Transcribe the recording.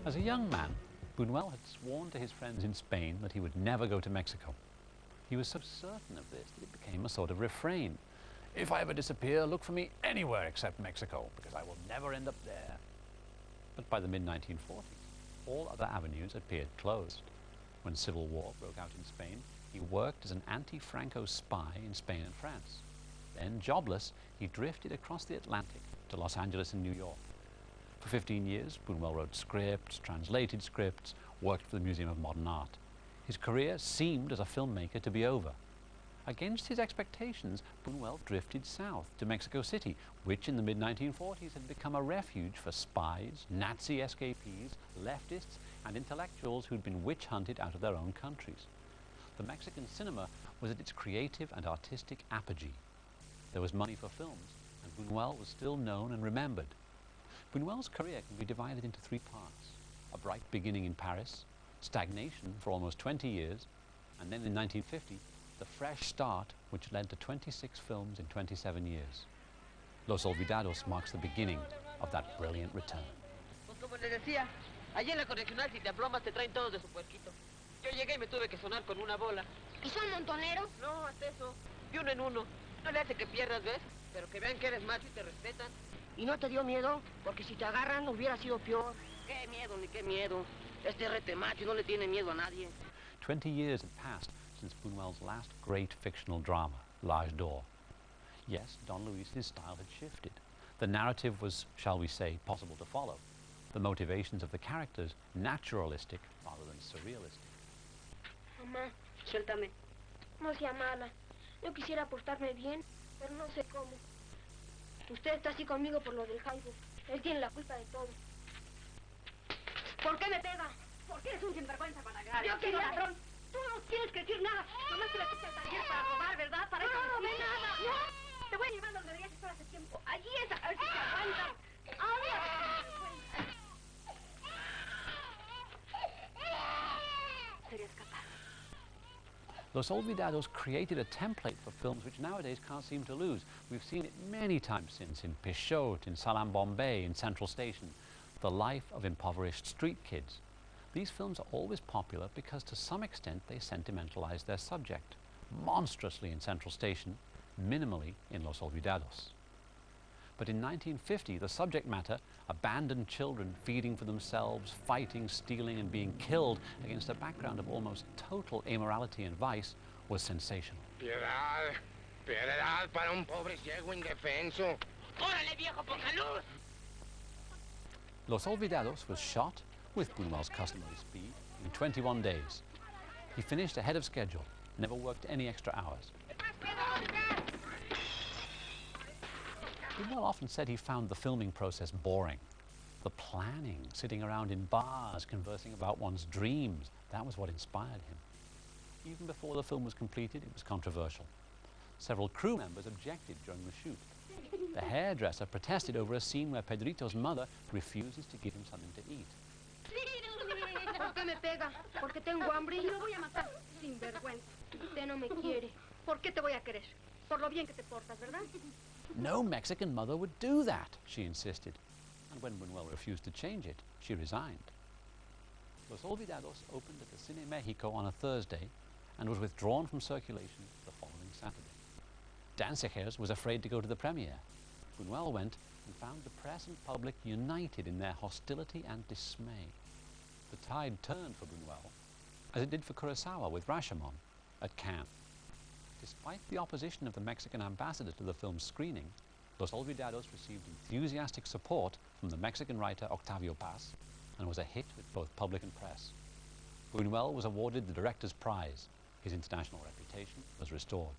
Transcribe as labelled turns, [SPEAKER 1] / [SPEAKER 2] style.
[SPEAKER 1] As a young man, Bunuel had sworn to his friends in Spain that he would never go to Mexico. He was so certain of this that it became a sort of refrain. If I ever disappear, look for me anywhere except Mexico, because I will never end up there. But by the mid-1940s, all other avenues appeared closed. When civil war broke out in Spain, he worked as an anti-Franco spy in Spain and France. Then, jobless, he drifted across the Atlantic to Los Angeles and New York. For 15 years, Bunuel wrote scripts, translated scripts, worked for the Museum of Modern Art. His career seemed, as a filmmaker, to be over. Against his expectations, Bunuel drifted south to Mexico City, which in the mid-1940s had become a refuge for spies, Nazi escapees, leftists, and intellectuals who'd been witch-hunted out of their own countries. The Mexican cinema was at its creative and artistic apogee. There was money for films, and Bunuel was still known and remembered. Bunuel's career can be divided into three parts: a bright beginning in Paris, stagnation for almost 20 years, and then in 1950, the fresh start which led to 26 films in 27 years. Los Olvidados marks the beginning of that brilliant return.
[SPEAKER 2] Pues como les decía, allí en la correccional si te aplomas te traen todos de su puerquito. Yo llegué y me tuve que sonar con una bola.
[SPEAKER 3] ¿Y son montoneros?
[SPEAKER 2] No, hasta eso, de uno en uno. No le hace que pierdas, ¿ves? Pero que vean que eres macho y te respetan.
[SPEAKER 3] ¿Y no te dio miedo? Porque si te agarran hubiera sido peor.
[SPEAKER 2] Qué miedo, ni qué miedo. Este rete macho no le tiene miedo a nadie.
[SPEAKER 1] 20 years had passed since Bunuel's last great fictional drama, L'Âge d'Or. Yes, Don Luis's style had shifted. The narrative was, shall we say, possible to follow. The motivations of the characters naturalistic rather than surrealistic.
[SPEAKER 3] Mamá, suéltame. No sea mala. Yo quisiera portarme bien, pero no sé cómo. Usted está así conmigo por lo del Jaibo. Él tiene la culpa de todo. ¿Por qué me pega?
[SPEAKER 4] Porque eres un sinvergüenza para agarrar.
[SPEAKER 3] Yo qué ladrón.
[SPEAKER 4] Tú no tienes que decir nada. Nomás te la quité al taller para robar, ¿verdad? Para eso
[SPEAKER 3] No,
[SPEAKER 4] no
[SPEAKER 3] ve nada.
[SPEAKER 4] No. Te voy a llevar donde deberías estar hace tiempo. Allí es, a ver si te aguantas. Ahora. Serías capaz.
[SPEAKER 1] Los Olvidados created a template for films which nowadays can't seem to lose. We've seen it many times since, in Pichote, in Salam Bombay, in Central Station. The life of impoverished street kids. These films are always popular because to some extent they sentimentalize their subject. Monstrously in Central Station, minimally in Los Olvidados. But in 1950, the subject matter, abandoned children feeding for themselves, fighting, stealing, and being killed against a background of almost total immorality and vice, was sensational.
[SPEAKER 5] Piedad, piedad para un pobre ciego indefenso.
[SPEAKER 2] ¡Órale, viejo, poca luz!
[SPEAKER 1] Los Olvidados was shot, with Bunuel's customary speed, in 21 days. He finished ahead of schedule, never worked any extra hours. Bunuel often said he found the filming process boring. The planning, sitting around in bars, conversing about one's dreams, that was what inspired him. Even before the film was completed, it was controversial. Several crew members objected during the shoot. The hairdresser protested over a scene where Pedrito's mother refuses to give him something to eat.
[SPEAKER 3] ¿Por qué me pega? Porque tengo hambre y
[SPEAKER 4] Lo voy a matar.
[SPEAKER 3] sinvergüenza. Usted no me quiere.
[SPEAKER 4] ¿Por qué te voy a querer? Por lo bien que te portas, ¿verdad?
[SPEAKER 1] No Mexican mother would do that, she insisted. And when Bunuel refused to change it, she resigned. Los Olvidados opened at the Cine Mexico on a Thursday and was withdrawn from circulation the following Saturday. Dancejeros was afraid to go to the premiere. Bunuel went and found the press and public united in their hostility and dismay. The tide turned for Bunuel, as it did for Kurosawa with Rashomon at Cannes. Despite the opposition of the Mexican ambassador to the film's screening, Los Olvidados received enthusiastic support from the Mexican writer Octavio Paz and was a hit with both public and press. Bunuel was awarded the Director's Prize. His international reputation was restored.